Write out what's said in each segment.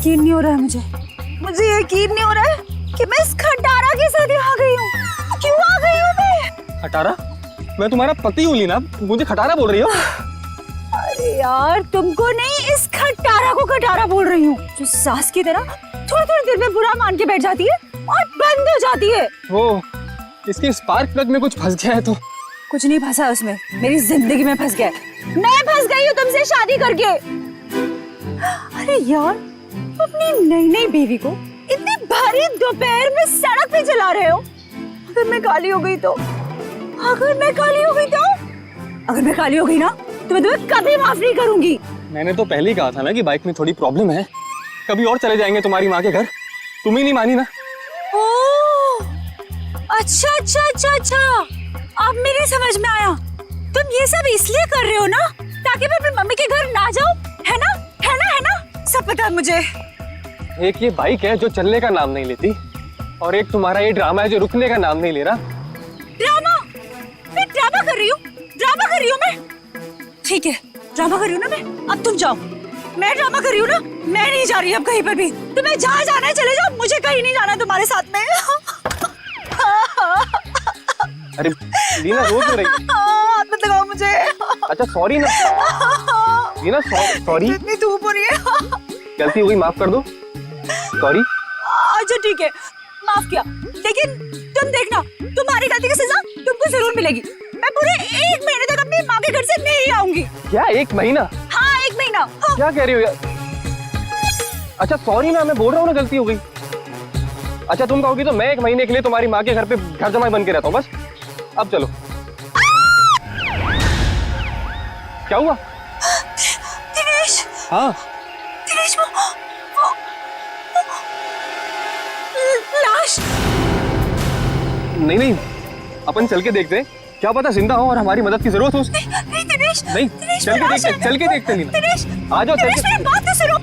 यकीन नहीं हो रहा है मुझे यकीन नहीं हो रहा है कि मैं इस खटारा के साथ यहाँ आ गई हूँ। क्यों आ गई हूँ मैं? खटारा? मैं तुम्हारा पति हूँ लीना, मुझे खटारा बोल रही हो? अरे यार तुमको नहीं, इस खटारा को खटारा बोल रही हूँ, जो सास की तरह थोड़ी थोड़ी देर में बुरा मान के बैठ जाती है और बंद हो जाती है। वो इसके स्पार्क प्लग में कुछ फंस गया है तो। कुछ नहीं फंसा उसमें, मेरी जिंदगी में फंस गया है। मैं फंस गई हूँ तुमसे शादी करके। अरे यार, अपनी नई नई बीवी को इतनी भारी दोपहर में सड़क पे चला रहे हो। अगर मैं काली हो गई तो, अगर मैं काली हो गई तो, अगर मैं काली हो गई ना तो मैं तुम्हें कभी माफ नहीं करूंगी। मैंने तो पहले ही कहा था ना कि बाइक में थोड़ी प्रॉब्लम है, कभी और चले जाएंगे तुम्हारी माँ के घर। तुम ही नहीं मानी ना। ओह, अच्छा अच्छा अच्छा अच्छा, अब मेरी समझ में आया। तुम ये सब इसलिए कर रहे हो ना ताकि मैं अपनी मम्मी के घर ना जाऊं, है ना? है ना? है ना? सब पता है मुझे। एक ये बाइक है जो चलने का नाम नहीं लेती, और एक तुम्हारा ये ड्रामा है जो रुकने का नाम नहीं ले रहा। ड्रामा? मैं ड्रामा कर रही हूँ? ड्रामा कर रही हूँ मैं? ठीक है, ड्रामा कर रही हूँ ना मैं। अब तुम जाओ। मैं ड्रामा कर रही हूँ ना, मैं नहीं जा रही अब कहीं पर भी। तुम्हें जहाँ जाना है चले जाओ, मुझे कहीं नहीं जाना तुम्हारे साथ में। अरे लीना रो क्यों रही है? हाथ मत लगाओ मुझे। अच्छा सॉरी ना लीना, सॉरी। इतनी धूप हो रही है। गलती हो गई, माफ कर दो। सॉरी। अच्छा ठीक है, माफ किया, लेकिन तुम देखना, तुम्हारी गलती की सजा तुमको जरूर मिलेगी। मैं पूरे 1 महीने तक अपनी माँ के घर से नहीं आऊंगी। क्या 1 महीना? हाँ 1 महीना। हाँ। क्या कह रही हो यार? अच्छा सॉरी ना, मैं बोल रहा हूँ ना गलती हो गई। अच्छा तुम कहोगी तो मैं 1 महीने के लिए तुम्हारी माँ के घर पे घर जमाई बन के रहता हूँ बस। अब चलो। क्या हुआ? दिनेश। हाँ दिनेश, वो लाश। नहीं, अपन चल के देखते हैं, क्या पता जिंदा हो और हमारी मदद की जरूरत हो उसको। नहीं दिनेश, नहीं, दिनेश, चल के देखते लीना। दिनेश, आ जाओ, चल दिनेश, के। मेरी बात तो सुनो।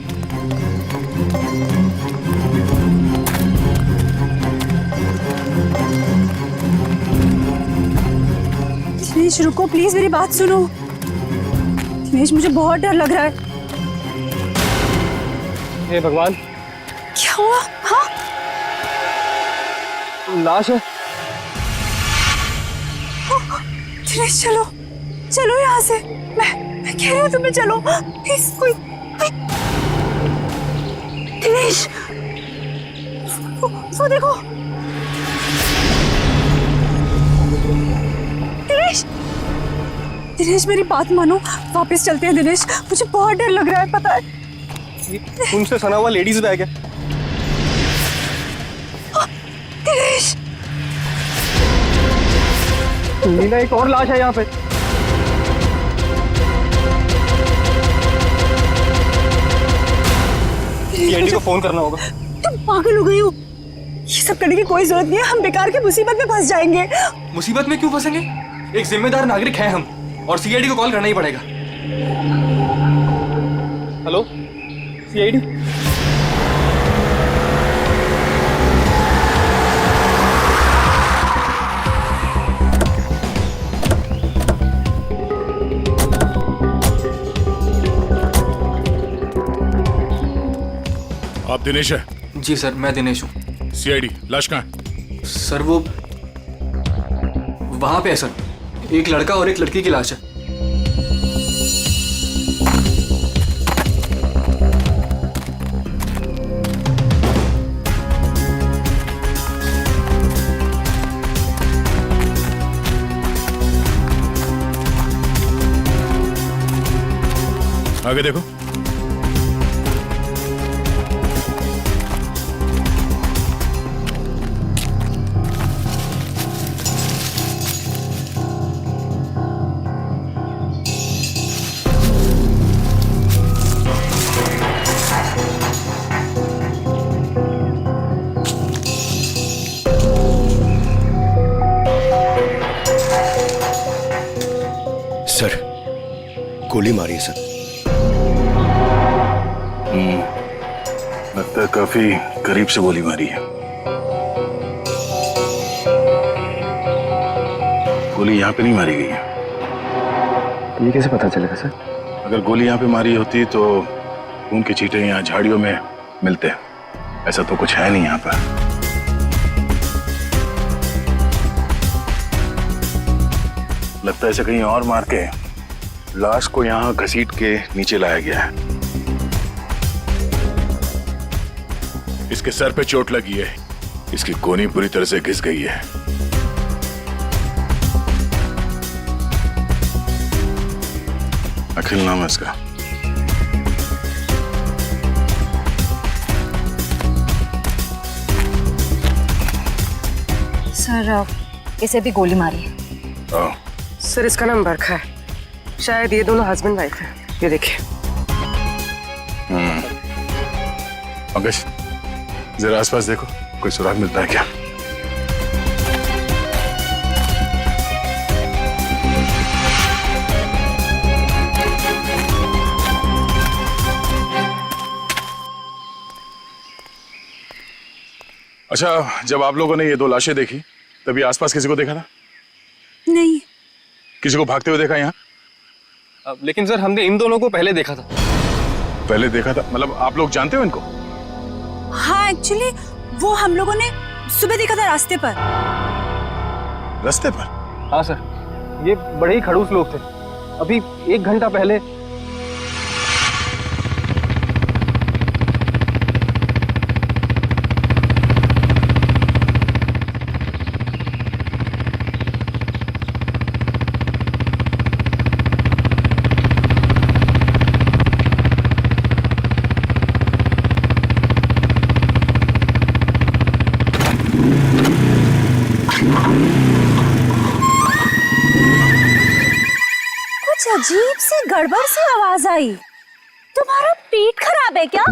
दिनेश रुको प्लीज, मेरी बात सुनो। दिनेश मुझे बहुत डर लग रहा है। हे भगवान, क्या हुआ? हाँ लाश है। दिनेश चलो, चलो यहाँ से। मैं कह रही हूँ तुम्हें चलो प्लीज। कोई दिनेश, वो देखो। दिनेश, दिनेश मेरी बात मानो, वापस चलते हैं दिनेश, मुझे बहुत डर लग रहा है पता है। तुमसे सना हुआ लेडीज बैग है। दिनेश, लीना एक और लाश है यहाँ पे। सीआईडी को फोन करना होगा। तुम पागल हो गई हो? ये सब करने की कोई जरूरत नहीं है, हम बेकार की मुसीबत में फंस जाएंगे। मुसीबत में क्यों फंसेंगे? एक जिम्मेदार नागरिक है हम, और सीआईडी को कॉल करना ही पड़ेगा। Hello CID. आप दिनेश है? जी सर, मैं दिनेश हूँ। सीआईडी, लाश कहाँ है? सर वो वहाँ पे है सर, एक लड़का और एक लड़की की लाश है। आगे देखो। सर, गोली मारी है सर। लगता है काफी करीब से गोली मारी है। गोली यहाँ पे नहीं मारी गई है। ये कैसे पता चलेगा सर? अगर गोली यहाँ पे मारी होती तो खून के छींटे यहाँ झाड़ियों में मिलते हैं। ऐसा तो कुछ है नहीं यहाँ पर। लगता है इसे कहीं और मार के लाश को यहाँ घसीट के नीचे लाया गया है। इसके सर पे चोट लगी है, इसकी कोहनी पूरी तरह से घिस गई है। अखिल नाम है इसका। सर इसे भी गोली मारी है। ओह, सर इसका नाम बरखा है, शायद ये दोनों हस्बैंड वाइफ है। ये देखिए। पंकज जरा आसपास देखो, कोई सुराग मिलता है क्या? अच्छा, जब आप लोगों ने ये दो लाशें देखी तभी आसपास किसी को देखा था? नहीं। किसी को भागते हुए देखा यहाँ? लेकिन सर हमने इन दोनों को पहले देखा था। पहले देखा था मतलब आप लोग जानते हो इनको? हाँ एक्चुअली वो हम लोगों ने सुबह देखा था रास्ते पर। रास्ते पर? हाँ सर, ये बड़े ही खड़ूस लोग थे। अभी 1 घंटा पहले अजीब सी गड़बड़ सी आवाज आई। तुम्हारा पेट खराब है क्या?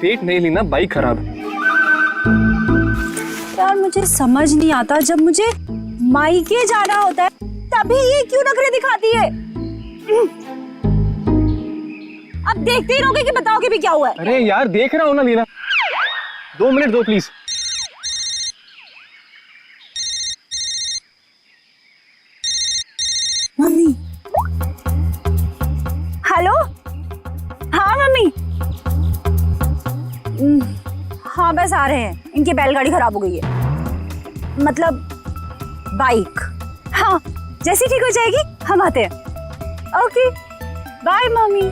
पेट नहीं लीना, बाइक खराब है। यार मुझे समझ नहीं आता, जब मुझे मायके जाना होता है तभी ये क्यों नखरे दिखाती है? अब देखते ही रहोगे कि बताओगे भी क्या हुआ है? अरे यार देख रहा हूँ ना लीना, 2 मिनट दो प्लीज। मम्मी। हेलो। हाँ मम्मी। हाँ बस आ रहे हैं, इनकी बैलगाड़ी खराब हो गई है, मतलब बाइक। हाँ जैसी ठीक हो जाएगी हम आते हैं। Okay bye mummy.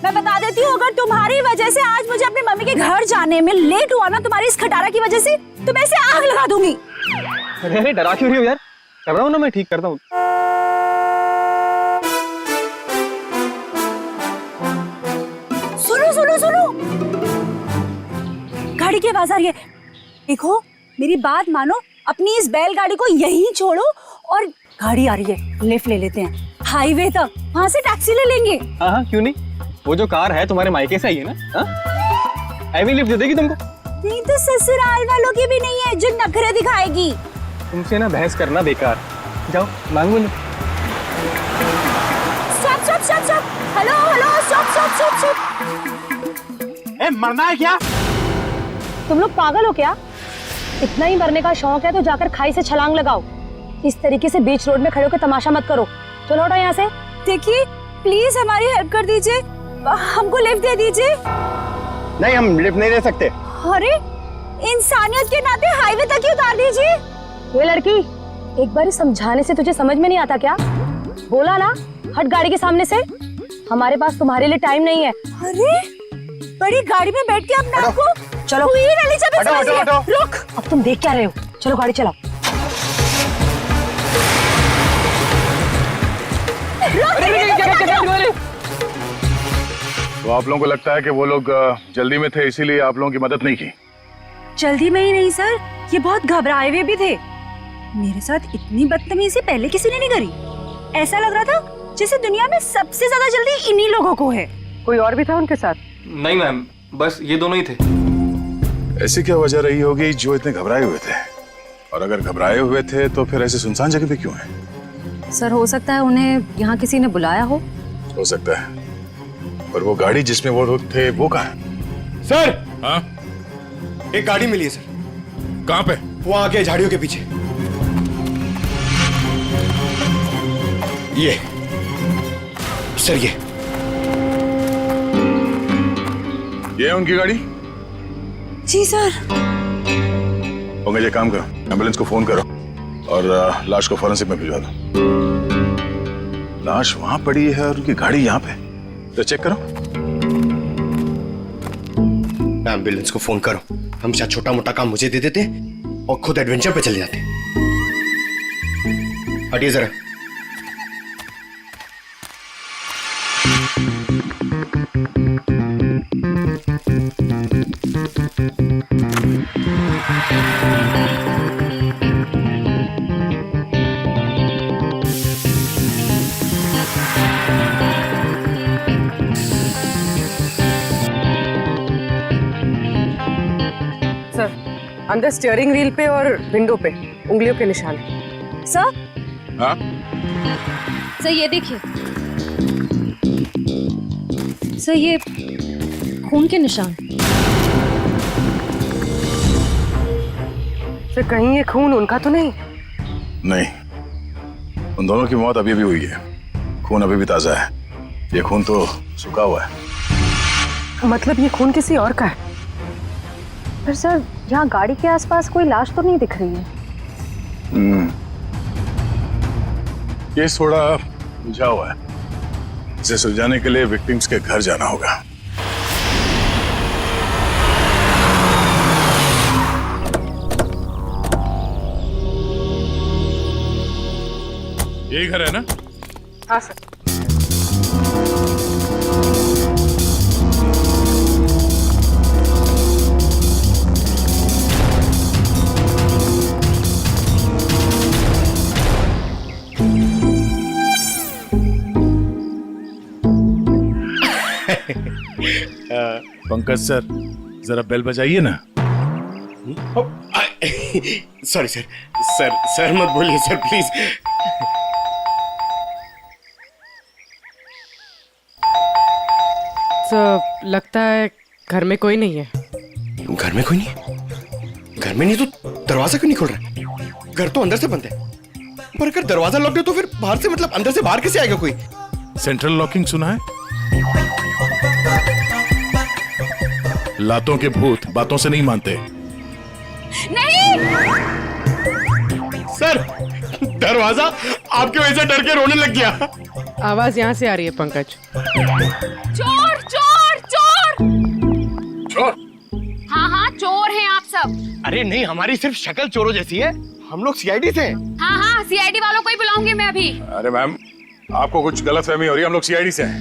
मैं बता देती हूँ, अगर तुम्हारी वजह से आज मुझे अपनी मम्मी के घर जाने में लेट हुआ ना, तुम्हारी इस खटारा की वजह से, तो मैं इसे आग लगा दूंगी। अरे डरा क्यों रही हो यार? कर रहा हूँ ना, मैं ठीक करता हूँ। सुनो सुनो सुनो, गाड़ी की आवाज आ रही है। देखो मेरी बात मानो, अपनी इस बैलगाड़ी को यहीं छोड़ो और गाड़ी आ रही है, लिफ्ट ले लेते हैं हाईवे तक, वहां से टैक्सी ले लेंगे। हाँ हाँ क्यों नहीं, वो जो कार है तुम्हारे मायके से आई है ना, हैवी लिफ्ट दे देगी तुमको। नहीं तो ससुराल वालों की भी नहीं है जो नखरे दिखाएगी। तुमसे ना बहस करना बेकार, जाओ मांगो lift. Stop stop stop stop, hello hello stop stop stop stop. ए, मरना है क्या? तुम लोग पागल हो क्या? इतना ही मरने का शौक है तो जाकर खाई से छलांग लगाओ। इस तरीके से बीच रोड में खड़े होकर तमाशा मत करो। चलो हटो यहाँ से। देखिए प्लीज हमारी हेल्प कर दीजिए, हमको लिफ्ट दे दीजिए। नहीं, हम लिफ्ट नहीं दे सकते। अरे इंसानियत के नाते हाईवे तक ही उतार दीजिए। ये लड़की, एक बार समझाने से तुझे समझ में नहीं आता क्या? बोला ना हट गाड़ी के सामने से। हमारे पास तुम्हारे लिए टाइम नहीं है। अरे बड़ी गाड़ी में बैठ के अपने आप को चलो क्वीन एलिजाबेथ हटो, समझ हटो, लिया। हटो। रुक। अब तुम देख क्या रहे हो? चलो गाड़ी चलाओ। तो आप लोगों को लगता है कि वो लोग जल्दी में थे इसीलिए आप लोगों की मदद नहीं की? जल्दी में ही नहीं सर, ये बहुत घबराए हुए भी थे। मेरे साथ इतनी बदतमीजी पहले किसी ने नहीं करी। ऐसा लग रहा था जैसे दुनिया में सबसे ज्यादा जल्दी इन्हीं लोगों को है। कोई और भी था उनके साथ? नहीं मैम, बस ये दोनों ही थे। ऐसी क्या वजह रही होगी जो इतने घबराए हुए थे? और अगर घबराए हुए थे तो फिर ऐसे सुनसान जगह पे क्यों है? सर हो सकता है उन्हें यहाँ किसी ने बुलाया हो सकता है, पर वो गाड़ी जिसमें वो लोग थे वो कहाँ है? सर, हाँ एक गाड़ी मिली है सर, कहाँ पे? वो आगे झाड़ियों के पीछे। ये सर, ये ये है उनकी गाड़ी? जी सर। ओके, ये काम करो, एम्बुलेंस को फोन करो और लाश को फॉरेंसिक में भिजवा दो। लाश वहां पड़ी है और उनकी गाड़ी यहाँ पे, तो चेक करो। एम्बुलेंस को फोन करो। हमेशा छोटा मोटा काम मुझे दे देते और खुद एडवेंचर पे चले जाते। हटिए जरा। सर, अंदर स्टीयरिंग व्हील पे और विंडो पे उंगलियों के निशान हैं। सर, हाँ, सर ये देखिए। सर ये खून के निशान। सर कहीं ये खून उनका तो नहीं? नहीं, उन दोनों की मौत अभी भी हुई है। खून अभी भी ताजा है। ये खून तो सूखा हुआ है। मतलब ये खून किसी और का है? पर सर यहाँ गाड़ी के आसपास कोई लाश तो नहीं दिख रही है। केस थोड़ा उलझा हुआ है। इसे सुलझाने के लिए विक्टिम्स के घर जाना होगा। यही घर है ना? हाँ सर। पंकज सर, जरा बेल बजाइए ना। सॉरी सर, सर मत बोलिए सर प्लीज। तो लगता है घर में कोई नहीं है। घर में कोई नहीं? घर में नहीं तो दरवाजा क्यों नहीं खोल रहा? घर तो अंदर से बंद है। पर अगर दरवाजा लॉक है तो फिर बाहर से, मतलब अंदर से बाहर कैसे आएगा कोई? सेंट्रल लॉकिंग सुना है? लातों के भूत बातों से नहीं मानते। नहीं। सर, दरवाजा आपकी वजह से डर के रोने लग गया। आवाज यहाँ से आ रही है पंकज। चोर चोर चोर। चोर? हाँ हाँ चोर हैं आप सब। अरे नहीं, हमारी सिर्फ शक्ल चोरों जैसी है। हम लोग सीआईडी से। हाँ हाँ सीआईडी वालों को ही बुलाऊंगी मैं अभी। अरे मैम, आपको कुछ गलतफहमी हो रही है। हम लोग सीआईडी से हैं।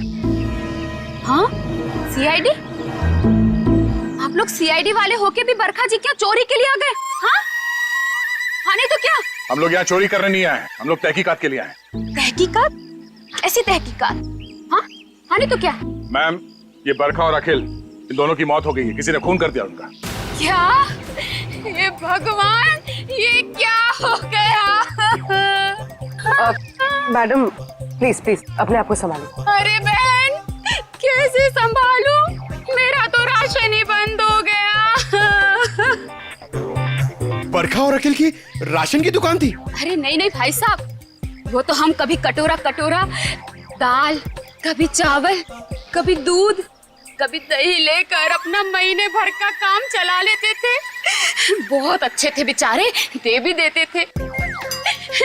हाँ सीआईडी? आप लोग सीआईडी वाले होके भी बरखा जी क्या चोरी के लिए आ गए? हाँ हाँ नहीं तो क्या? हम लोग यहाँ चोरी करने नहीं आए, हम लोग तहकीकात के लिए आए। तहकीकात? ऐसी तहकीकात? हाँ हाँ नहीं तो क्या? मैम, ये बरखा और अखिल, इन दोनों की मौत हो गई है। किसी ने खून कर दिया उनका। क्या? ये भगवान, ये क्या हो गया? मैडम प्लीज प्लीज अपने आप को संभालो। अरे बहन, कैसे संभालूं? मेरा तो राशन ही बंद हो गया। बरखा और अखिल की राशन की दुकान थी? अरे नहीं नहीं भाई साहब, वो तो हम कभी कटोरा कटोरा दाल, कभी चावल, कभी दूध, कभी दही लेकर अपना महीने भर का काम चला लेते थे। बहुत अच्छे थे बेचारे, दे भी देते थे।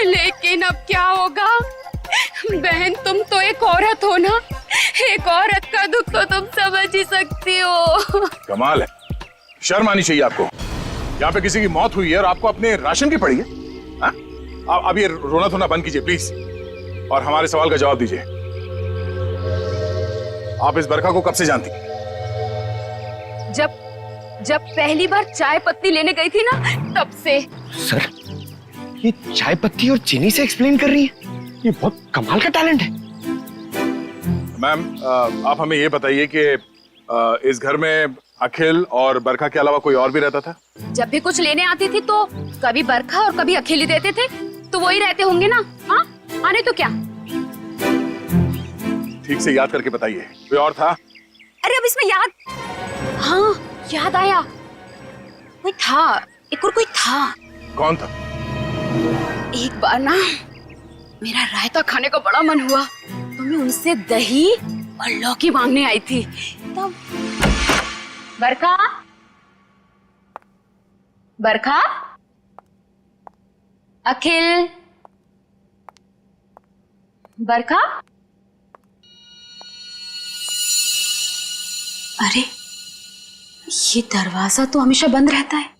लेकिन अब क्या होगा? बहन तुम तो एक औरत हो ना, एक औरत का दुख तो तुम समझ ही सकती हो। कमाल है, शर्म आनी चाहिए आपको। यहाँ पे किसी की मौत हुई है और आपको अपने राशन की पड़ी है। हाँ? अब ये रोना धोना बंद कीजिए प्लीज, और हमारे सवाल का जवाब दीजिए। आप इस बरखा को कब से जानती? जब पहली बार चाय पत्ती लेने गई थी ना, तब से। सर, ये चाय पत्ती और चीनी से एक्सप्लेन कर रही है? ये बहुत कमाल का टैलेंट है। मैम, आप हमें ये बताइए कि इस घर में अखिल और बरखा के अलावा कोई और भी रहता था? जब भी कुछ लेने आती थी तो कभी बरखा और कभी अखिल ही देते थे, तो वही रहते होंगे ना। हाँ आने तो क्या? ठीक से याद करके बताइए, कोई और था? अरे अब इसमें याद, हाँ याद आया, कोई था, एक और कोई था। कौन था? एक बार ना मेरा रायता खाने का बड़ा मन हुआ, तो मैं उनसे दही और लौकी मांगने आई थी। बरखा, बरखा, अखिल, बरखा। अरे ये दरवाजा तो हमेशा बंद रहता है।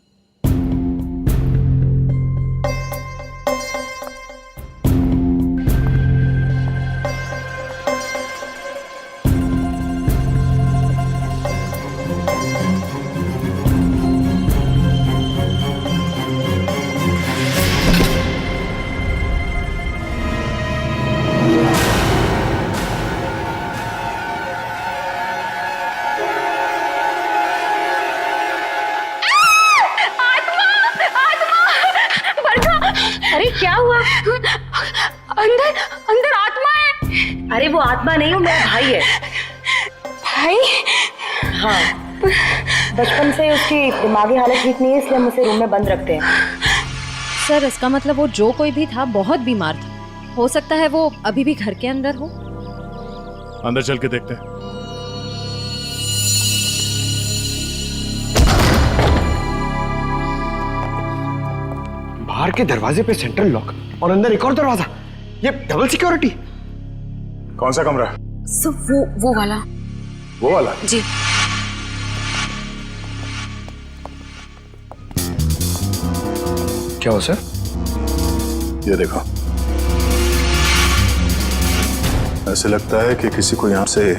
अरे क्या हुआ? अंदर अंदर आत्मा है। अरे वो आत्मा नहीं, वो मेरा भाई है। भाई? हाँ, बचपन से उसकी दिमागी हालत ठीक नहीं है, इसलिए हम उसे रूम में बंद रखते हैं। सर इसका मतलब वो जो कोई भी था बहुत बीमार था। हो सकता है वो अभी भी घर के अंदर हो। अंदर चल के देखते हैं। बाहर के दरवाजे पे सेंट्रल लॉक और अंदर एक और दरवाजा, ये डबल सिक्योरिटी। कौन सा कमरा? सब वो वाला। वो वाला? जी। क्या हो सर? ये देखो, ऐसे लगता है कि किसी को यहां से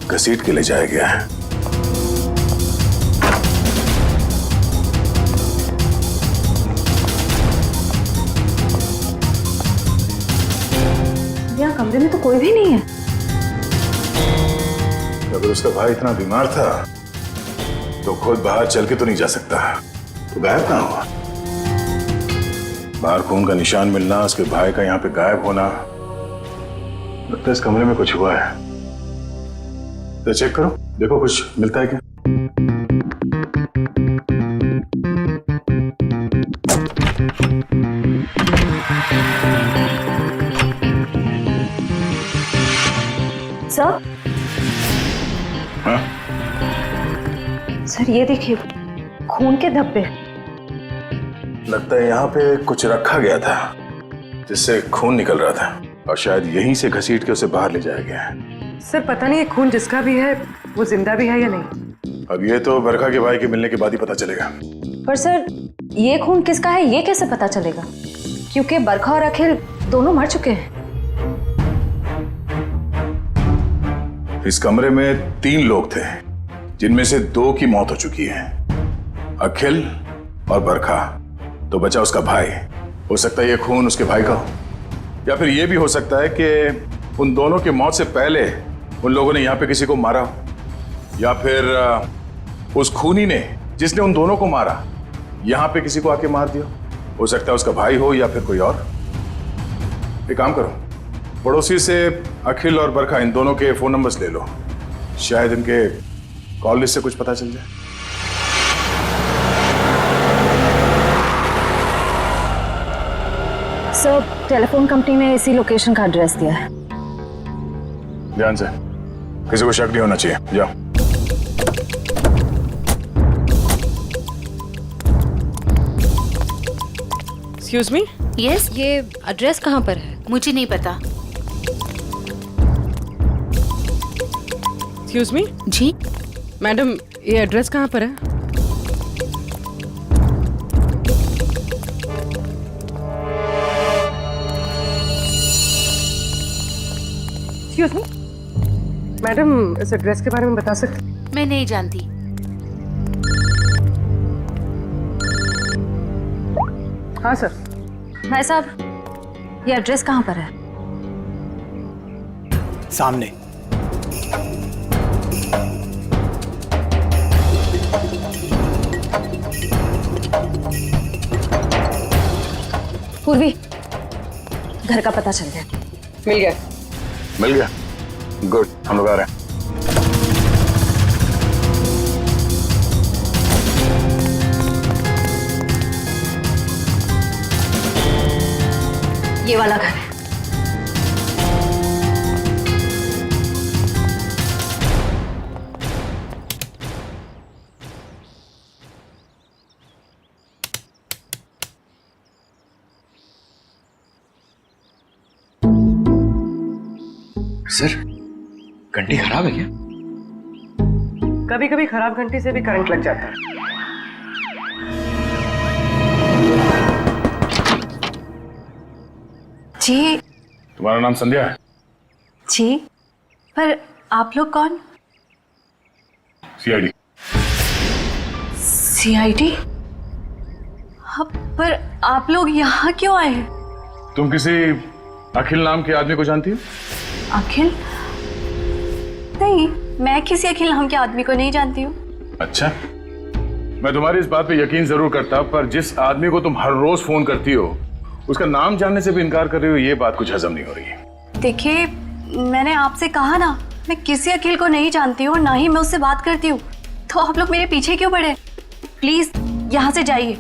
घसीट के ले जाया गया है। यहाँ कमरे में तो कोई भी नहीं है। अगर उसका भाई इतना बीमार था तो खुद बाहर चल के तो नहीं जा सकता, तो गायब कहाँ हुआ? बाहर खून का निशान मिलना, उसके भाई का यहाँ पे गायब होना, लगता है इस कमरे में कुछ हुआ है। तो चेक करो, देखो कुछ मिलता है क्या। सर, हाँ? सर ये देखिए, खून के धब्बे। लगता है यहाँ पे कुछ रखा गया था जिससे खून निकल रहा था और शायद यहीं से घसीट के उसे बाहर ले जाया गया है। सर पता नहीं ये खून जिसका भी है वो जिंदा भी है या नहीं। अब ये तो बरखा के भाई के मिलने के बाद ही पता चलेगा। पर सर ये खून किसका है ये कैसे पता चलेगा? क्योंकि बरखा और अखिल दोनों मर चुके हैं। इस कमरे में 3 लोग थे जिनमें से 2 की मौत हो चुकी है, अखिल और बरखा। तो बचा उसका भाई। हो सकता है ये खून उसके भाई का हो, या फिर ये भी हो सकता है कि उन दोनों की मौत से पहले उन लोगों ने यहाँ पे किसी को मारा हो, या फिर उस खूनी ने जिसने उन दोनों को मारा यहाँ पे किसी को आके मार दिया। हो सकता है उसका भाई हो या फिर कोई और। एक काम करो, पड़ोसी से अखिल और बरखा इन दोनों के फोन नंबर्स ले लो, शायद इनके कॉल लिस्ट से कुछ पता चल जाए। सर टेलीफोन कंपनी ने इसी लोकेशन का एड्रेस दिया है। ध्यान से, किसी को शक नहीं होना चाहिए। जाओ। Excuse me. यस, ये एड्रेस कहाँ पर है? मुझे नहीं पता। Excuse me. जी मैडम ये एड्रेस कहाँ पर है? एक्सक्यूज मी मैडम, इस एड्रेस के बारे में बता सकते? मैं नहीं जानती। हाँ सर। भाई साहब ये एड्रेस कहाँ पर है? सामने। पूर्वी, घर का पता चल गया। मिल गया। मिल गया? गुड, हम लोग आ रहे हैं। ये वाला घर है। सर, घंटी खराब है क्या? कभी कभी खराब घंटी से भी करंट लग जाता है। जी तुम्हारा नाम संध्या है? जी, पर आप लोग कौन? सीआईडी। सीआईडी? हाँ, पर आप लोग यहाँ क्यों आए हैं? तुम किसी अखिल नाम के आदमी को जानती हो? अखिल? नहीं, मैं किसी अखिल नाम के आदमी को नहीं जानती हूँ। अच्छा, मैं तुम्हारी इस बात पे यकीन जरूर करता, पर जिस आदमी को तुम हर रोज फोन करती हो उसका नाम जानने से भी इनकार कर रही हो, ये बात कुछ हजम नहीं हो रही है। देखिए, मैंने आपसे कहा ना, मैं किसी अखिल को नहीं जानती हूँ, ना ही मैं उससे बात करती हूँ, तो आप लोग मेरे पीछे क्यों पड़े? प्लीज यहाँ से जाइए।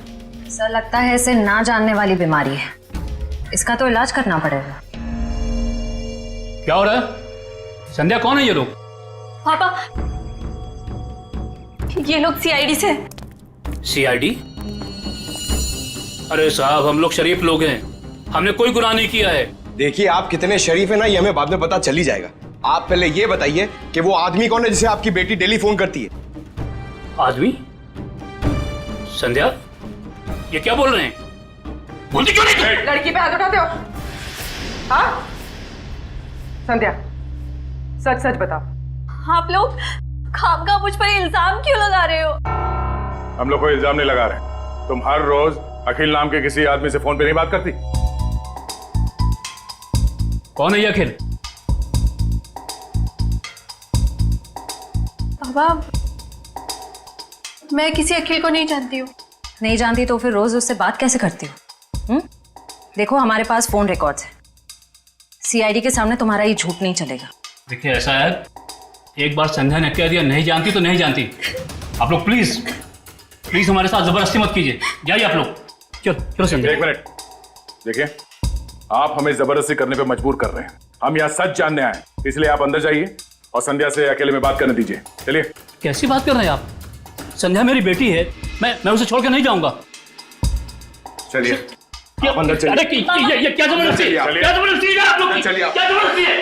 सर लगता है इसे ना जानने वाली बीमारी है, इसका तो इलाज करना पड़ेगा। क्या हो रहा है? संध्या, कौन है ये लोग? पापा, ये लोग सीआईडी से। सीआईडी? अरे साहब, हम लोग शरीफ लोग हैं, हमने कोई गुनाह नहीं किया है। देखिए, आप कितने शरीफ है ना, ये हमें बाद में पता चल ही जाएगा। आप पहले ये बताइए कि वो आदमी कौन है जिसे आपकी बेटी डेली फोन करती है? आदमी? संध्या, ये क्या बोल रहे हैं? बोलती क्यों नहीं? लड़की पे हाथ उठाते हो? हाँ संध्या, सच सच बताओ। आप लोग खामखा मुझ पर इल्जाम क्यों लगा रहे हो? हम लोग कोई इल्जाम नहीं लगा रहे। तुम हर रोज अखिल नाम के किसी आदमी से फोन पे नहीं बात करती? कौन है ये अखिल? पापा, मैं किसी अखिल को नहीं जानती हूँ। नहीं जानती तो फिर रोज उससे बात कैसे करती हो? देखो, हमारे पास फोन रिकॉर्ड्स है, सीआईडी के सामने तुम्हारा ये झूठ नहीं चलेगा। देखिए, ऐसा है, एक बार संध्या ने कह दिया नहीं जानती तो नहीं जानती। आप लोग प्लीज प्लीज हमारे साथ जबरदस्ती मत कीजिए। जाइए आप लोग। चलो चलो संध्या। एक मिनट, देखिए, आप हमें जबरदस्ती करने पे मजबूर कर रहे हैं। हम यहाँ सच जानने आए, इसलिए आप अंदर जाइए और संध्या से अकेले में बात करने दीजिए। चलिए। कैसी बात कर रहे हैं आप? संध्या मेरी बेटी है, मैं उसे छोड़ के नहीं जाऊंगा। चलिए, आप अंदर चलिए। अरे ये क्या जबरदस्ती है? क्या जबरदस्ती है आप लोग की? चलिए, क्या जबरदस्ती है?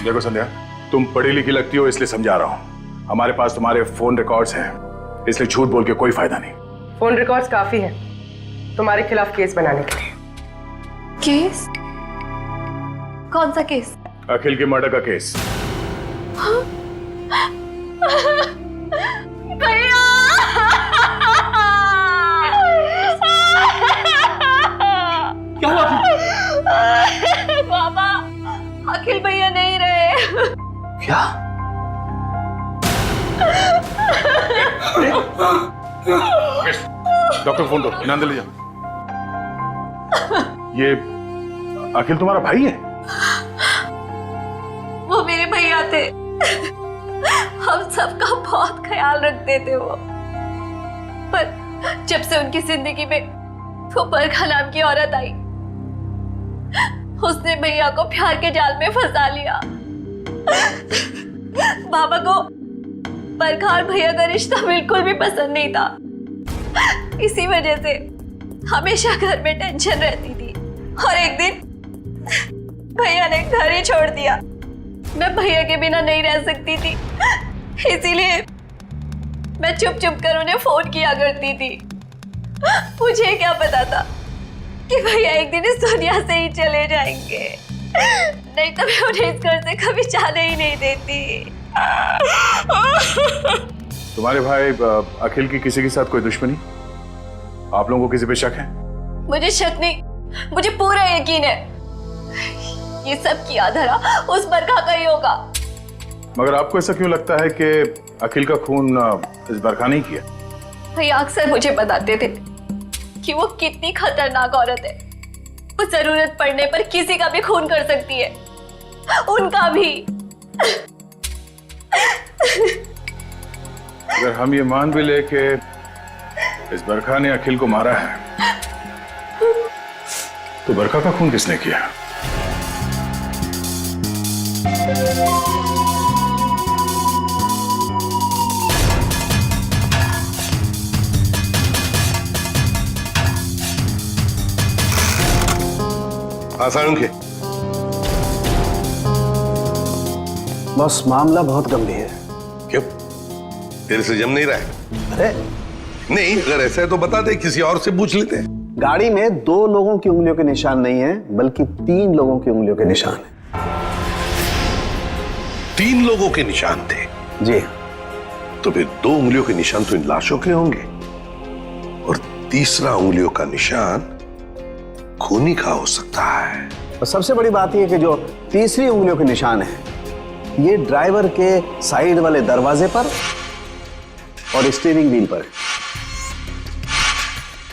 देखो संध्या, तुम पढ़ी लिखी लगती हो, इसलिए समझा रहा हूँ। हमारे पास तुम्हारे फोन रिकॉर्ड्स हैं, इसलिए झूठ बोल के कोई फायदा नहीं। फोन रिकॉर्ड्स काफी है तुम्हारे खिलाफ केस बनाने के लिए। केस? कौन सा केस? अखिल के मर्डर का केस। भैया! क्या हुआ? बाबा, अखिल भैया नहीं रहे। क्या? डॉक्टर फोन दो, इनाम ले जाओ। ये अखिल तुम्हारा भाई है? वो मेरे भैया थे, हम सबका बहुत ख्याल रखते थे वो। पर जब से उनकी जिंदगी में वो बरखा नाम की औरत आई, उसने भैया को प्यार के जाल में फंसा लिया। बाबा को बरखा और भैया का रिश्ता बिल्कुल भी पसंद नहीं था। इसी वजह से हमेशा घर में टेंशन रहती थी, और एक दिन भैया ने घर ही छोड़ दिया। मैं भैया के बिना नहीं रह सकती थी, इसीलिए मैं चुप चुप कर उन्हें फोन किया करती थी। मुझे क्या पता था कि भैया एक दिन इस दुनिया से ही चले जाएंगे, नहीं तो मैं उन्हें इस घर से कभी जाने ही नहीं देती। तुम्हारे भाई अखिल की किसी के साथ कोई दुश्मनी? आप लोगों को किसी पे शक है? मुझे शक नहीं, मुझे पूरा यकीन है ये सब किया धरा उस बरखा का ही होगा। मगर आपको ऐसा क्यों लगता है कि अखिल का खून इस बरखा नहीं किया? भैया अक्सर मुझे बताते थे कि वो कितनी खतरनाक औरत है। वो जरूरत पड़ने पर किसी का भी खून कर सकती है, उनका भी। अगर हम ये मान भी ले कि इस बरखा ने अखिल को मारा है, तो बरखा का खून किसने किया? हाँ सारुण के, बस मामला बहुत गंभीर है। क्यों? तेरे से जम नहीं रहा है? अरे नहीं, अगर ऐसा है तो बता दे, किसी और से पूछ लेते हैं। गाड़ी में 2 लोगों की उंगलियों के निशान नहीं है, बल्कि 3 लोगों की उंगलियों के निशान है। 3 लोगों के निशान थे? जी। तो फिर 2 उंगलियों के निशान तो इन लाशों के होंगे, और तीसरा उंगलियों का निशान खूनी का हो सकता है। और सबसे बड़ी बात यह कि जो तीसरी उंगलियों के निशान है, ये ड्राइवर के साइड वाले दरवाजे पर और स्टीयरिंग व्हील पर है।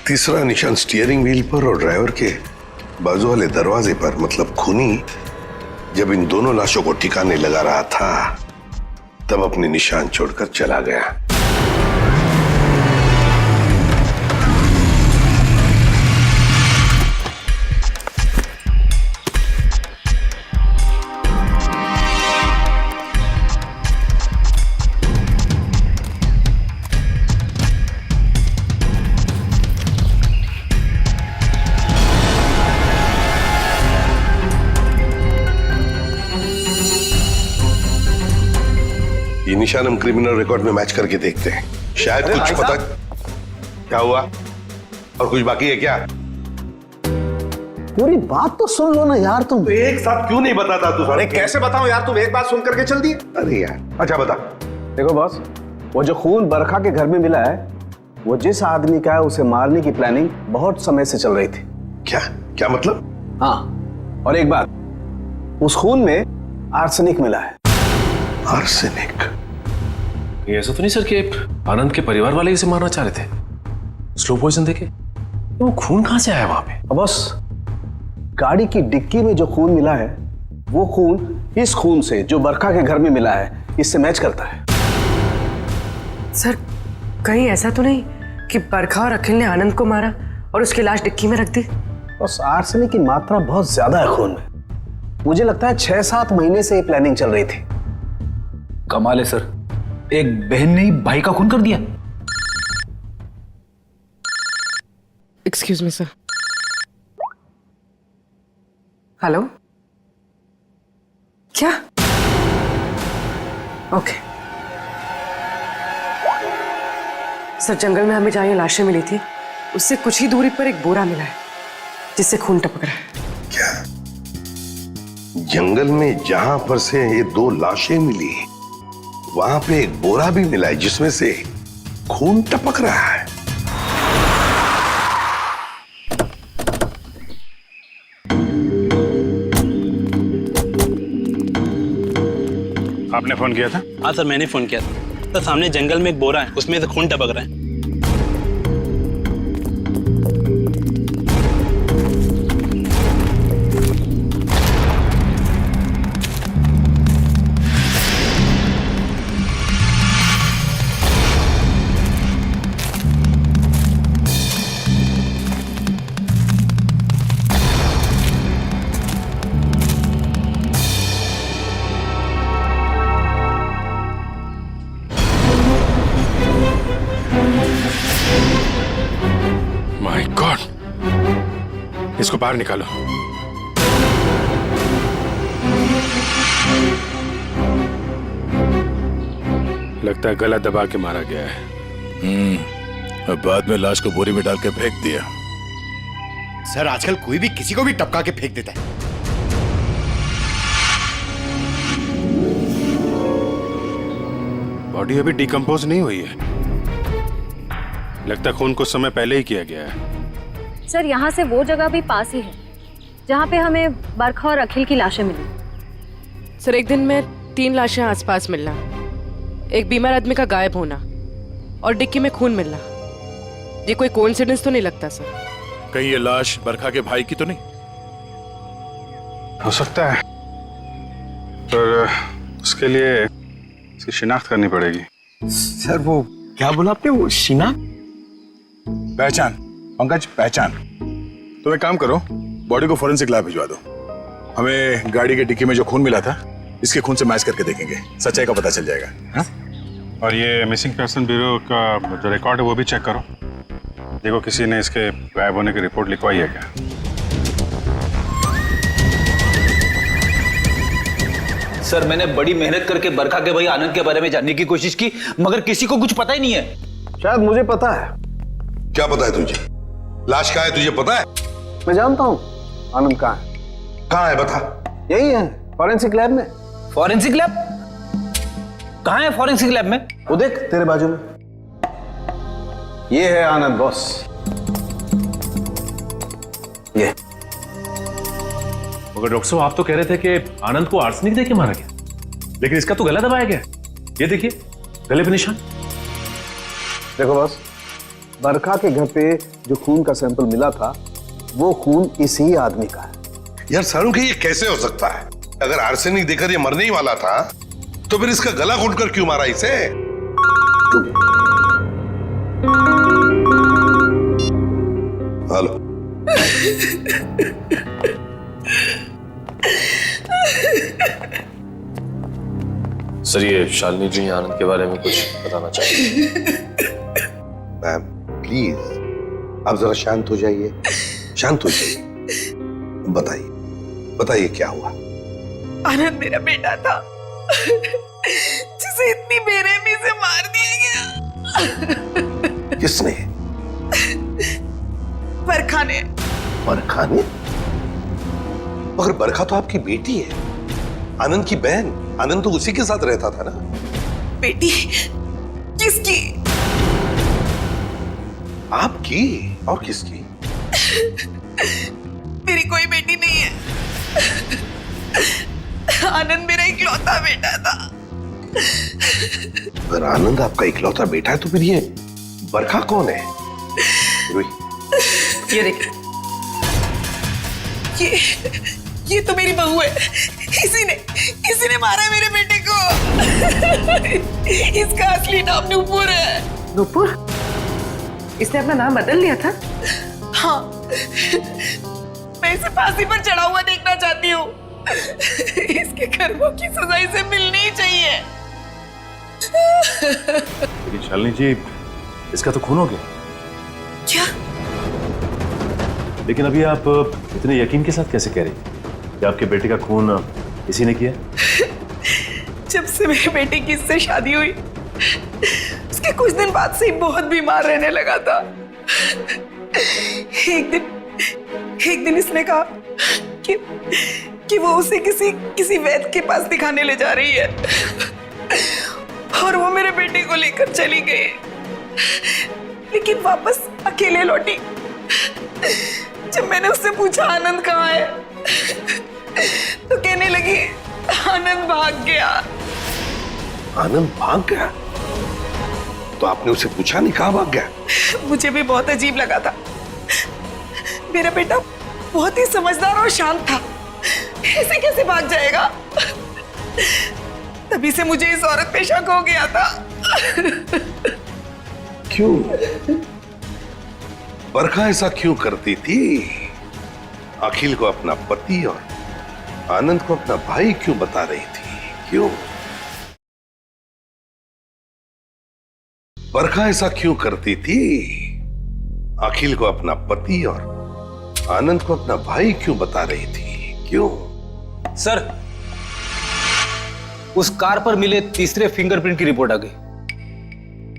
तीसरा निशान स्टीयरिंग व्हील पर और ड्राइवर के बाजू वाले दरवाजे पर, मतलब खूनी जब इन दोनों लाशों को ठिकाने लगा रहा था तब अपने निशान छोड़कर चला गया। ये निशान हम क्रिमिनल रिकॉर्ड में मैच करके देखते हैं, शायद कुछ पता। क्या हुआ? और कुछ बाकी है क्या? पूरी बात तो सुन लो ना यार तुम। तो एक साथ क्यों नहीं बताता तू? अरे कैसे बताऊं यार, तुम एक बात सुन करके चल दिए। अरे यार, अच्छा बता। देखो बॉस, वो जो खून बरखा के घर में मिला है, वो जिस आदमी का है उसे मारने की प्लानिंग बहुत समय से चल रही थी। क्या क्या मतलब? हाँ, और एक बात, उस खून में आर्सेनिक मिला है। आर्सेनिक? ये ऐसा तो नहीं सर कि आनंद के परिवार वाले इसे मारना चाह रहे थे? स्लो पॉइजन देके? वो खून कहां से आया वहां पे? बस गाड़ी की डिक्की में जो खून मिला है, वो खून इस खून से जो बरखा के घर में मिला है, इससे मैच करता है। सर, कहीं ऐसा तो नहीं कि बरखा और अखिल ने आनंद को मारा और उसकी लाश डिक्की में रख दी? बस आर्सेनिक की मात्रा बहुत ज्यादा है खून में। मुझे लगता है 6-7 महीने से ये प्लानिंग चल रही थी। कमाल है सर, एक बहन ने ही भाई का खून कर दिया। Excuse me sir. हेलो, क्या? ओके सर, जंगल में हमें जहाँ ये लाशें मिली थी, उससे कुछ ही दूरी पर एक बोरा मिला है जिससे खून टपक रहा है। क्या जंगल में जहां पर से ये 2 लाशें मिली, वहां पे एक बोरा भी मिला है जिसमें से खून टपक रहा है? आपने फोन किया था? हाँ सर, मैंने फोन किया था। तो सामने जंगल में एक बोरा है, उसमें से खून टपक रहा है। माय गॉड, इसको बाहर निकालो। लगता है गला दबा के मारा गया है। अब बाद में लाश को बोरी में डाल के फेंक दिया। सर, आजकल कोई भी किसी को भी टपका के फेंक देता है। बॉडी अभी डिकम्पोज नहीं हुई है। लगता है खून कुछ समय पहले ही किया गया है। सर, यहाँ से वो जगह भी पास ही है जहाँ पे हमें बरखा और अखिल की लाशें मिली। सर, एक दिन में 3 लाशें आसपास मिलना, एक बीमार आदमी का गायब होना और डिक्की में खून मिलना, ये कोई कोइंसिडेंस तो नहीं लगता सर? कहीं ये लाश बरखा के भाई की तो नहीं? हो सकता है, पर उसके लिए इसकी शिनाख्त करनी पड़ेगी। सर, वो क्या बोला आपने? वो शिनाख्त? पहचान पंकज, पहचान। तो एक काम करो, बॉडी को फोरेंसिक लैब भिजवा दो। हमें गाड़ी के डिक्की में जो खून मिला था, इसके खून से मैच करके देखेंगे, सच्चाई का पता चल जाएगा। हाँ? और ये मिसिंग पर्सन ब्यूरो का जो रिकॉर्ड है वो भी चेक करो, देखो किसी ने इसके गायब होने की रिपोर्ट लिखवाई है क्या। सर मैंने बड़ी मेहनत करके बरखा के भाई आनंद के बारे में जानने की कोशिश की, मगर किसी को कुछ पता ही नहीं है। शायद मुझे पता है। क्या पता है तुझे? लाश कहाँ है तुझे पता है? मैं जानता हूँ आनंद कहाँ है। कहाँ है बता। यही है, फॉरेंसिक लैब में। Forensic lab? कहाँ है फॉरेंसिक लैब में? वो देख तेरे बाजू में, ये है आनंद बॉस। ये मगर डॉक्टर साहब आप तो कह रहे थे कि आनंद को आर्सेनिक देके मारा गया, लेकिन इसका तो गला दबाया गया। ये देखिए गले पे निशान। देखो बॉस, बरखा के घर पे जो खून का सैंपल मिला था वो खून इसी आदमी का है। यार सारू के ये कैसे हो सकता है? अगर आर्सेनिक देकर ये मरने ही वाला था तो फिर इसका गला घोटकर क्यों मारा इसे? हेलो। सर ये शालिनी जी आनंद के बारे में कुछ बताना चाहिए। मैम प्लीज आप जरा शांत हो जाइए, शांत हो जाइए। बताइए क्या हुआ? आनंद मेरा बेटा था जिसे इतनी बेरहमी से मार दिया गया। किसने? बरखा ने। बरखा ने? मगर बरखा तो आपकी बेटी है, आनंद की बहन। आनंद तो उसी के साथ रहता था ना। बेटी? किसकी? आपकी और किसकी? मेरी कोई बेटी नहीं है। आनंद मेरा इकलौता बेटा था। अगर आनंद आपका इकलौता बेटा है तो फिर ये बरखा कौन है? ये देख, ये तो मेरी बहू है। इसी ने मारा है मेरे बेटे को। इसका असली नाम नूपुर है। नूपुर? इसने अपना नाम बदल लिया था? हाँ, मैं इसे फांसी पर चढ़ा हुआ देखना चाहती हूँ। इसके कर्मों की सजा इसे मिलनी ही चाहिए। लेकिन शालिनी जी इसका तो खून हो गया। क्या? लेकिन अभी आप इतने यकीन के साथ कैसे कह रही हैं कि आपके बेटे का खून इसी ने किया? जब से मेरे बेटे की इससे शादी हुई उसके कुछ दिन बाद से ही बहुत बीमार रहने लगा था। एक दिन इसने कहा कि वो उसे किसी वैद्य के पास दिखाने ले जा रही है और वो मेरे बेटे को लेकर चली गई, लेकिन वापस अकेले लौटी। जब मैंने उससे पूछा आनंद कहाँ है तो कहने लगी आनंद भाग गया। आनंद भाग गया? तो आपने उसे पूछा नहीं कहाँ भाग गया? मुझे भी बहुत अजीब लगा था। मेरा बेटा बहुत ही समझदार और शांत था, ऐसे कैसे भाग जाएगा? तभी से मुझे इस औरत पे शक हो गया था। क्यों? बरखा ऐसा क्यों करती थी? अखिल को अपना पति और आनंद को अपना भाई क्यों बता रही थी? क्यों? बरखा ऐसा क्यों करती थी? अखिल को अपना पति और आनंद को अपना भाई क्यों बता रही थी? क्यों? सर, उस कार पर मिले तीसरे फिंगरप्रिंट की रिपोर्ट आ गई।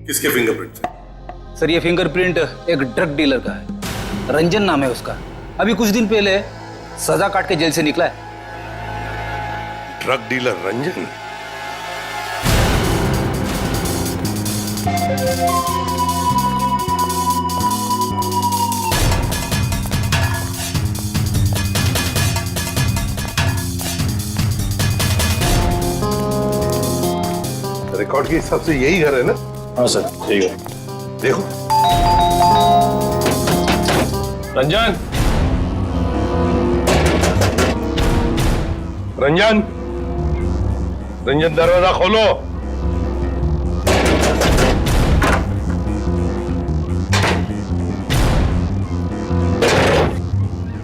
किसके फिंगरप्रिंट? सर ये फिंगरप्रिंट एक ड्रग डीलर का है, रंजन नाम है उसका। अभी कुछ दिन पहले सजा काट के जेल से निकला है। Drug dealer Ranjan? रिकॉर्ड के हिसाब से यही घर है ना? हाँ सर ठीक है। देखो रंजन, रंजन, रंजन दरवाजा खोलो।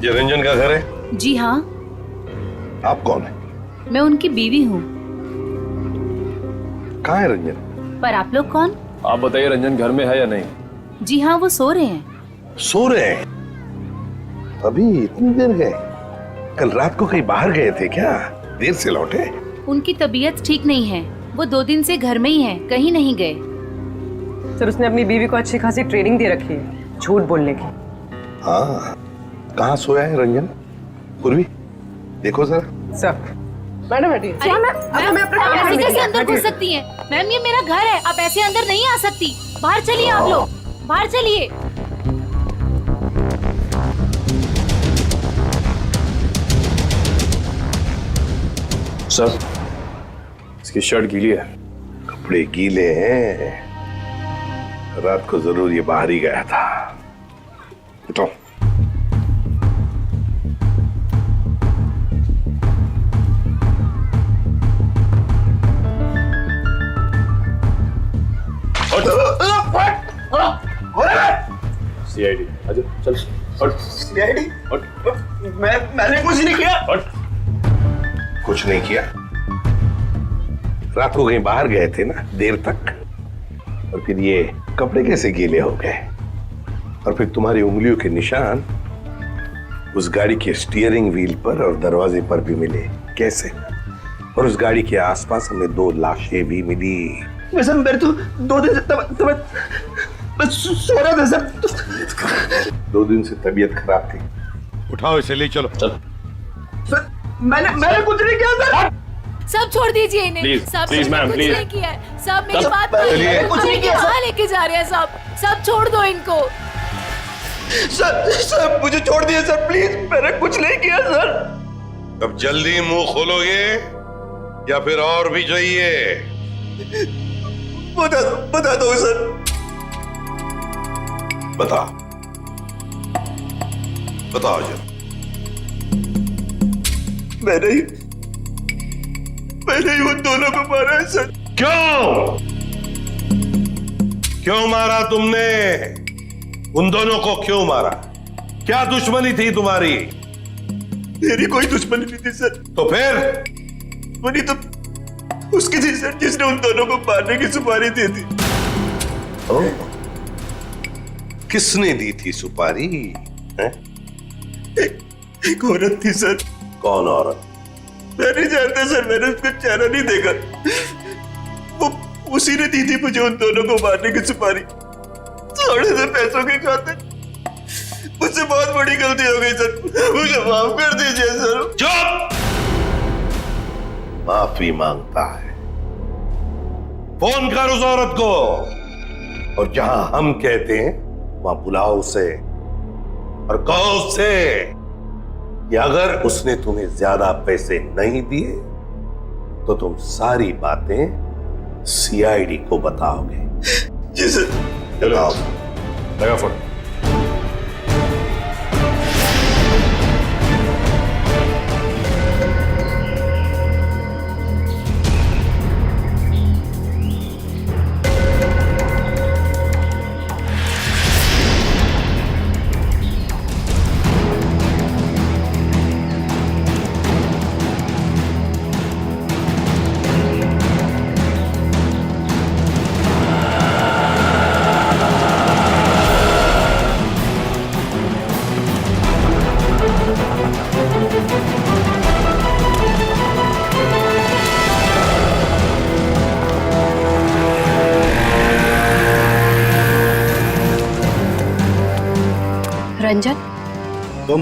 ये रंजन का घर है? जी हाँ। आप कौन है? मैं उनकी बीवी हूँ। कहाँ है रंजन? पर आप लोग कौन? आप बताइए रंजन घर में है या नहीं? जी हाँ, वो सो रहे हैं। सो रहे हैं? अभी इतनी देर गए? कल रात को कहीं बाहर गए थे क्या? देर से लौटे? उनकी तबीयत ठीक नहीं है, वो 2 दिन से घर में ही है, कहीं नहीं गए। सर उसने अपनी बीवी को अच्छी खासी ट्रेनिंग दे रखी है झूठ बोलने की। हाँ, कहाँ सोया है रंजन? पूर्वी देखो जरा। सर मैडम बैठिए। आप ऐसे कैसे अंदर घुस सकती हैं? मैम ये मेरा घर है, आप ऐसे अंदर नहीं आ सकती। बाहर चलिए आप लोग, बाहर चलिए। सर इसकी शर्ट गीली है। कपड़े गीले हैं, रात को जरूर ये बाहर ही गया था। उठो। सीआईडी अच्छा चल। सीआईडी? मैंने कुछ नहीं किया। कुछ नहीं किया? रात को कहीं बाहर गए थे ना देर तक, और फिर ये कपड़े कैसे गीले हो गए? और फिर तुम्हारी उंगलियों के निशान उस गाड़ी के स्टीयरिंग व्हील पर और दरवाजे पर भी मिले, कैसे? और उस गाड़ी के आसपास हमें 2 लाशें भी मिली। वैसे मेरे तो 2 दिन से मैं सो रहा था सर। 2 दिन से तबीयत खराब थी। उठाओ इसे, ले चलो। चल सर मैंने कुछ नहीं किया सर। सब छोड़ दीजिए इन्हें। Please, सब please, ma'am, कुछ please. नहीं किया है। सब मेरी सब बात चलिए। कुछ नहीं किया। कहाँ लेके जा रहे हैं सब छोड़ दो इनको। सर मुझे छोड़ दिए सर प्लीज, मैंने कुछ नहीं किया सर। अब जल्दी मुंह खोलोगे या फिर और भी चाहिए? बता दो सर। बताओ जरा। मैंने ही उन दोनों को मारा है सर। क्यों मारा तुमने? उन दोनों को क्यों मारा? क्या दुश्मनी थी तुम्हारी? मेरी कोई दुश्मनी नहीं थी सर। तो फिर? दुश्मनी तो उसकी थी सर जिसने उन दोनों को मारने की सुपारी दी थी। किसने दी थी सुपारी? एक औरत थी सर। कौन औरत? मैं नहीं जानता सर, मैंने उसका चेहरा नहीं देखा। वो उसी ने दी थी मुझे उन दोनों को मारने की सुपारी, थोड़े से पैसों के खातिर। मुझसे बहुत बड़ी गलती हो गई सर, मुझे माफ कर दीजिए सर। चुप! माफी मांगता है? फोन कर उस औरत को, और जहां हम कहते हैं वहां बुलाओ उसे और कहो उससे कि अगर उसने तुम्हें ज्यादा पैसे नहीं दिए तो तुम सारी बातें सीआईडी को बताओगे। जी सर। चलो लगा फोन। रंजन, तुम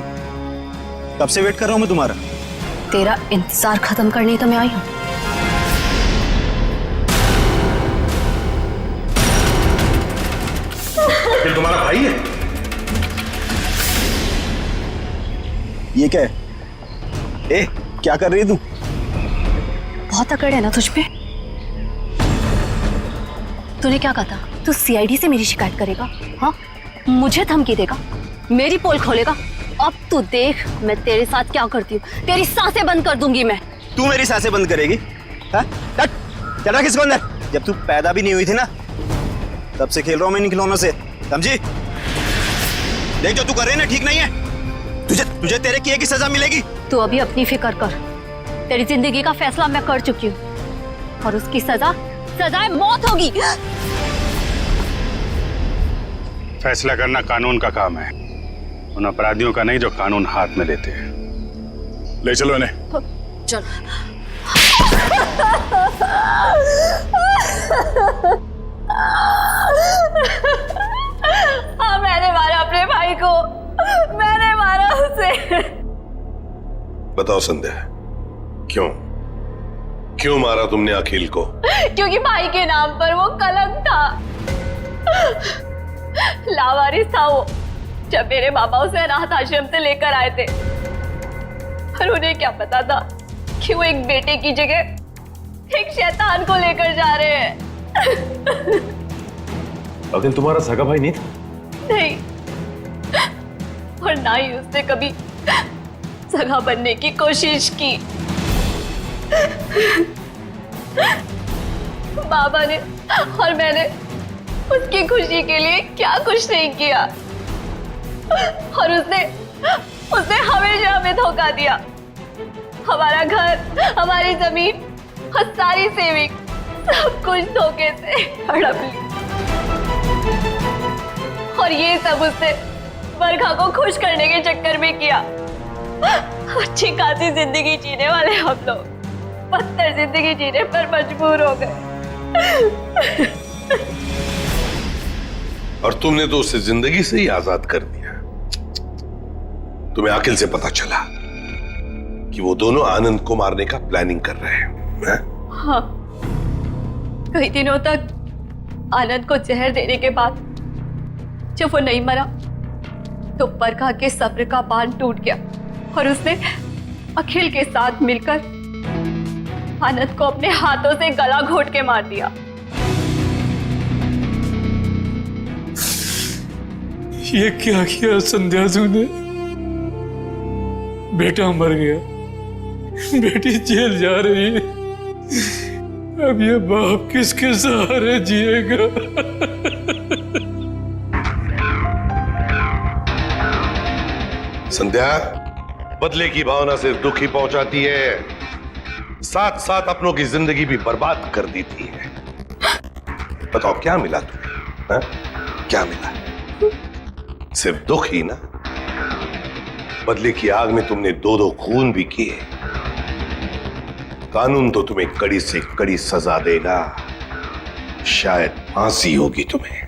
कब से वेट कर रहा हूं मैं तुम्हारा। तेरा इंतजार खत्म करने तो मैं आई हूँ। फिर तुम्हारा भाई है? ये क्या है? ए, क्या कर रही है तू? बहुत अकड़ है ना तुझ पे। तूने क्या कहा था? तू सीआईडी से मेरी शिकायत करेगा? हाँ, मुझे धमकी देगा, मेरी पोल खोलेगा। अब तू देख मैं तेरे साथ क्या करती हूँ। तेरी सांसें बंद कर दूंगी मैं। तू मेरी सांसें बंद करेगी? चला किसको अंदर? जब तू पैदा भी नहीं हुई थी ना, तब से खेल रहा हूं मैं इन खिलौनों से, समझी? देख जो तू कर रही है ना ठीक नहीं है। तुझे तेरे किए की सजा मिलेगी। तू अभी अपनी फिक्र कर। तेरी जिंदगी का फैसला मैं कर चुकी हूँ और उसकी सजा मौत होगी। फैसला करना कानून का काम है, उन अपराधियों का नहीं जो कानून हाथ में लेते हैं। ले चलो इन्हें। चल। हाँ, मैंने मारा अपने भाई को, मैंने मारा उसे। बताओ संध्या, क्यों क्यों मारा तुमने अखिल को? क्योंकि भाई के नाम पर वो कलंक था, लावारिस था वो। जब मेरे बाबा उसे अनाथ आश्रम से लेकर आए थे, पर उन्हें क्या पता था कि वो एक बेटे की जगह एक शैतान को लेकर जा रहे हैं। अखिल तुम्हारा सगा भाई नहीं था? नहीं, और ना ही उसने कभी सगा बनने की कोशिश की। बाबा ने और मैंने उसकी खुशी के लिए क्या कुछ नहीं किया, और उसने हमेशा हमें धोखा दिया। हमारा घर, हमारी जमीन और सारी सेविंग, सब कुछ धोखे से हड़प ली। और ये सब उसने बरखा को खुश करने के चक्कर में किया। अच्छी खासी जिंदगी जीने वाले हम लोग बदतर जिंदगी जीने पर मजबूर हो गए। और तुमने तो उसे जिंदगी से ही आजाद कर दिया। तुम्हें अखिल से पता चला कि वो दोनों आनंद को मारने का प्लानिंग कर रहे हैं। हाँ, कई दिनों तक आनंद को जहर देने के बाद जब वो नहीं मरा, तो बरखा के सब्र का बांध टूट गया और उसने अखिल के साथ मिलकर आनंद को अपने हाथों से गला घोट के मार दिया। ये क्या किया संध्या तूने? बेटा मर गया, बेटी जेल जा रही है, अब ये बाप किसके सहारे जिएगा? संध्या, बदले की भावना से दुख ही पहुंचाती है, साथ साथ अपनों की जिंदगी भी बर्बाद कर देती है। बताओ क्या मिला तुम्हें? हा? क्या मिला? सिर्फ दुख ही ना। बदले की आग में तुमने दो खून भी किए। कानून तो तुम्हें कड़ी से कड़ी सजा देगा, शायद फांसी होगी तुम्हें।